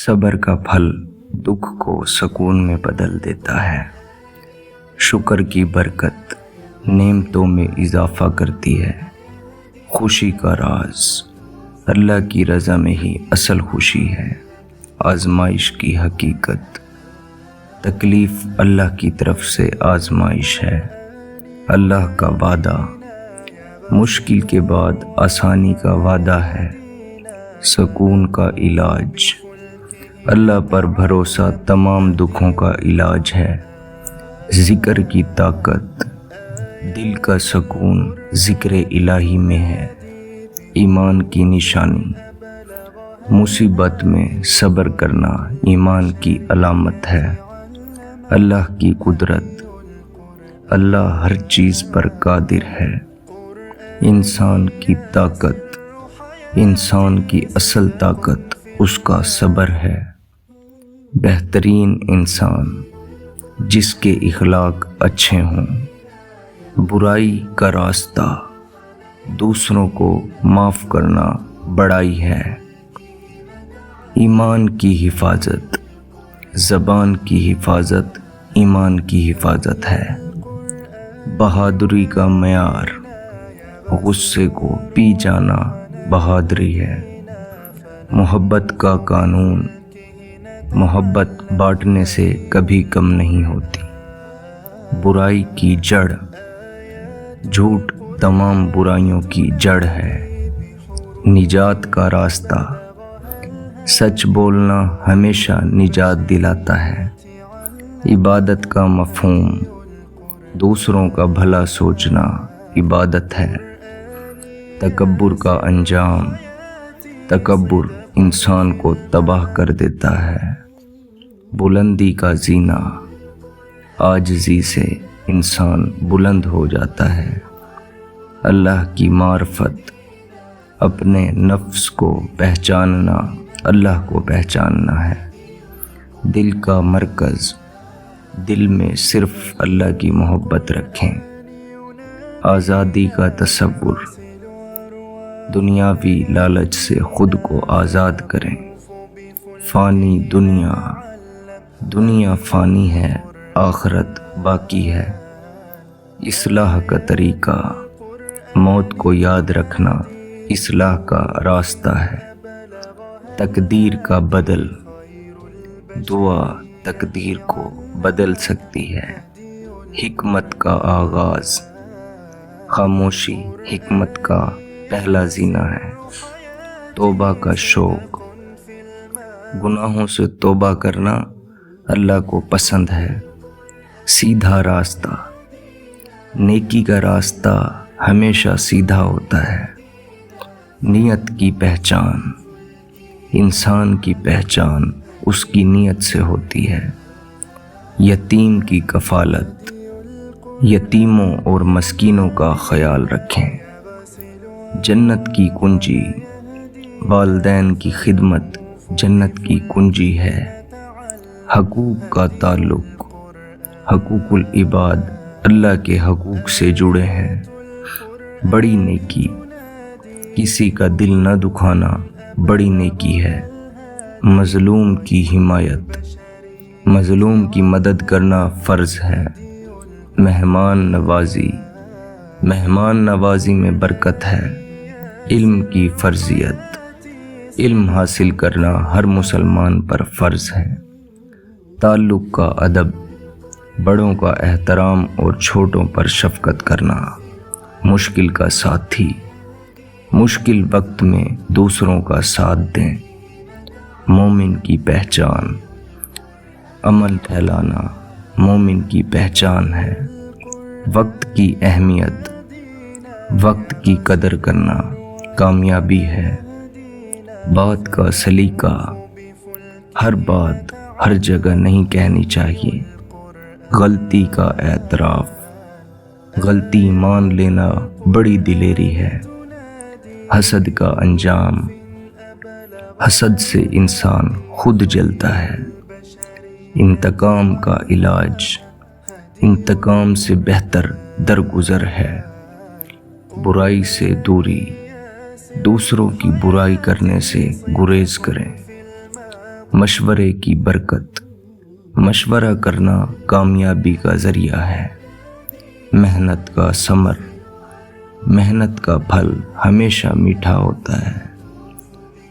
صبر کا پھل دکھ کو سکون میں بدل دیتا ہے۔ شکر کی برکت نعمتوں میں اضافہ کرتی ہے۔ خوشی کا راز اللہ کی رضا میں ہی اصل خوشی ہے۔ آزمائش کی حقیقت تکلیف اللہ کی طرف سے آزمائش ہے۔ اللہ کا وعدہ مشکل کے بعد آسانی کا وعدہ ہے۔ سکون کا علاج اللہ پر بھروسہ تمام دکھوں کا علاج ہے۔ ذکر کی طاقت دل کا سکون ذکر الہی میں ہے۔ ایمان کی نشانی مصیبت میں صبر کرنا ایمان کی علامت ہے۔ اللہ کی قدرت اللہ ہر چیز پر قادر ہے۔ انسان کی طاقت انسان کی اصل طاقت اس کا صبر ہے۔ بہترین انسان جس کے اخلاق اچھے ہوں۔ برائی کا راستہ دوسروں کو معاف کرنا بڑائی ہے۔ ایمان کی حفاظت زبان کی حفاظت ایمان کی حفاظت ہے۔ بہادری کا معیار غصے کو پی جانا بہادری ہے۔ محبت کا قانون محبت بانٹنے سے کبھی کم نہیں ہوتی۔ برائی کی جڑ جھوٹ تمام برائیوں کی جڑ ہے۔ نجات کا راستہ سچ بولنا ہمیشہ نجات دلاتا ہے۔ عبادت کا مفہوم دوسروں کا بھلا سوچنا عبادت ہے۔ تکبر کا انجام تکبر انسان کو تباہ کر دیتا ہے۔ بلندی کا زینہ عاجزی سے انسان بلند ہو جاتا ہے۔ اللہ کی معرفت اپنے نفس کو پہچاننا اللہ کو پہچاننا ہے۔ دل کا مرکز دل میں صرف اللہ کی محبت رکھیں۔ آزادی کا تصور دنیاوی لالچ سے خود کو آزاد کریں۔ فانی دنیا فانی ہے، آخرت باقی ہے۔ اصلاح کا طریقہ موت کو یاد رکھنا اصلاح کا راستہ ہے۔ تقدیر کا بدل دعا تقدیر کو بدل سکتی ہے۔ حکمت کا آغاز خاموشی حکمت کا پہلا زینہ ہے۔ توبہ کا شوق گناہوں سے توبہ کرنا اللہ کو پسند ہے۔ سیدھا راستہ نیکی کا راستہ ہمیشہ سیدھا ہوتا ہے۔ نیت کی پہچان انسان کی پہچان اس کی نیت سے ہوتی ہے۔ یتیم کی کفالت یتیموں اور مسکینوں کا خیال رکھیں۔ جنت کی کنجی والدین کی خدمت جنت کی کنجی ہے۔ حقوق کا تعلق حقوق العباد اللہ کے حقوق سے جڑے ہیں۔ بڑی نیکی کسی کا دل نہ دکھانا بڑی نیکی ہے۔ مظلوم کی حمایت مظلوم کی مدد کرنا فرض ہے۔ مہمان نوازی میں برکت ہے۔ علم کی فرضیت علم حاصل کرنا ہر مسلمان پر فرض ہے۔ تعلق کا ادب بڑوں کا احترام اور چھوٹوں پر شفقت کرنا۔ مشکل کا ساتھی مشکل وقت میں دوسروں کا ساتھ دیں۔ مومن کی پہچان عمل پھیلانا مومن کی پہچان ہے۔ وقت کی اہمیت وقت کی قدر کرنا کامیابی ہے۔ بات کا سلیقہ ہر بات ہر جگہ نہیں کہنی چاہیے۔ غلطی کا اعتراف غلطی مان لینا بڑی دلیری ہے۔ حسد کا انجام حسد سے انسان خود جلتا ہے۔ انتقام کا علاج انتقام سے بہتر درگزر ہے۔ برائی سے دوری دوسروں کی برائی کرنے سے گریز کریں۔ مشورے کی برکت، مشورہ کرنا کامیابی کا ذریعہ ہے۔ محنت کا ثمر، محنت کا پھل ہمیشہ میٹھا ہوتا ہے۔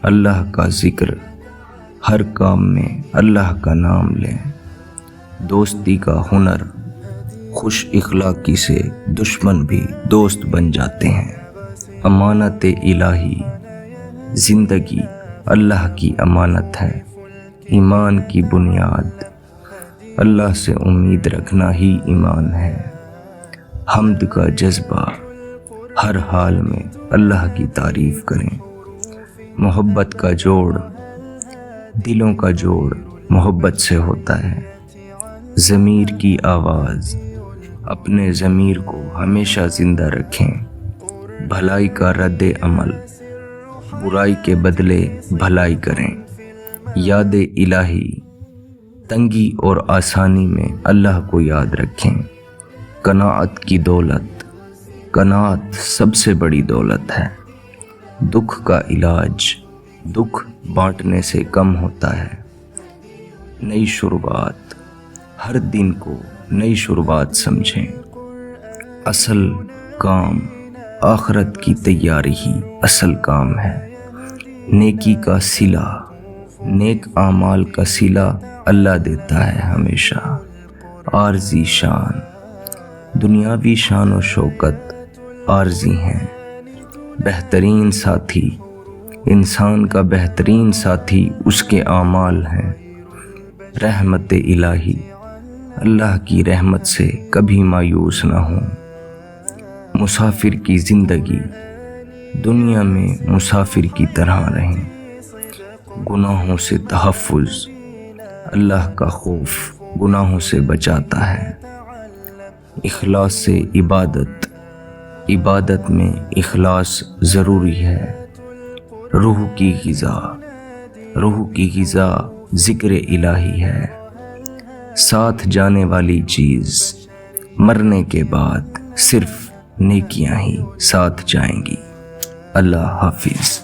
اللہ کا ذکر، ہر کام میں اللہ کا نام لیں۔ دوستی کا ہنر، خوش اخلاقی سے دشمن بھی دوست بن جاتے ہیں۔ امانت الہی، زندگی اللہ کی امانت ہے۔ ایمان کی بنیاد، اللہ سے امید رکھنا ہی ایمان ہے۔ حمد کا جذبہ، ہر حال میں اللہ کی تعریف کریں۔ محبت کا جوڑ، دلوں کا جوڑ محبت سے ہوتا ہے۔ ضمیر کی آواز، اپنے ضمیر کو ہمیشہ زندہ رکھیں۔ بھلائی کا رد عمل، برائی کے بدلے بھلائی کریں۔ یاد الہی، تنگی اور آسانی میں اللہ کو یاد رکھیں۔ قناعت کی دولت، قناعت سب سے بڑی دولت ہے۔ دکھ کا علاج، دکھ بانٹنے سے کم ہوتا ہے۔ نئی شروعات، ہر دن کو نئی شروعات سمجھیں۔ اصل کام، آخرت کی تیاری ہی اصل کام ہے۔ نیکی کا صلہ، نیک اعمال کا صلہ اللہ دیتا ہے ہمیشہ۔ عارضی شان، دنیاوی شان و شوکت عارضی ہیں۔ بہترین ساتھی، انسان کا بہترین ساتھی اس کے اعمال ہیں۔ رحمت الہی، اللہ کی رحمت سے کبھی مایوس نہ ہوں۔ مسافر کی زندگی، دنیا میں مسافر کی طرح رہیں۔ گناہوں سے تحفظ، اللہ کا خوف گناہوں سے بچاتا ہے۔ اخلاص سے عبادت، عبادت میں اخلاص ضروری ہے۔ روح کی غذا، روح کی غذا ذکر الہی ہے۔ ساتھ جانے والی چیز، مرنے کے بعد صرف نیکیاں ہی ساتھ جائیں گی۔ اللہ حافظ۔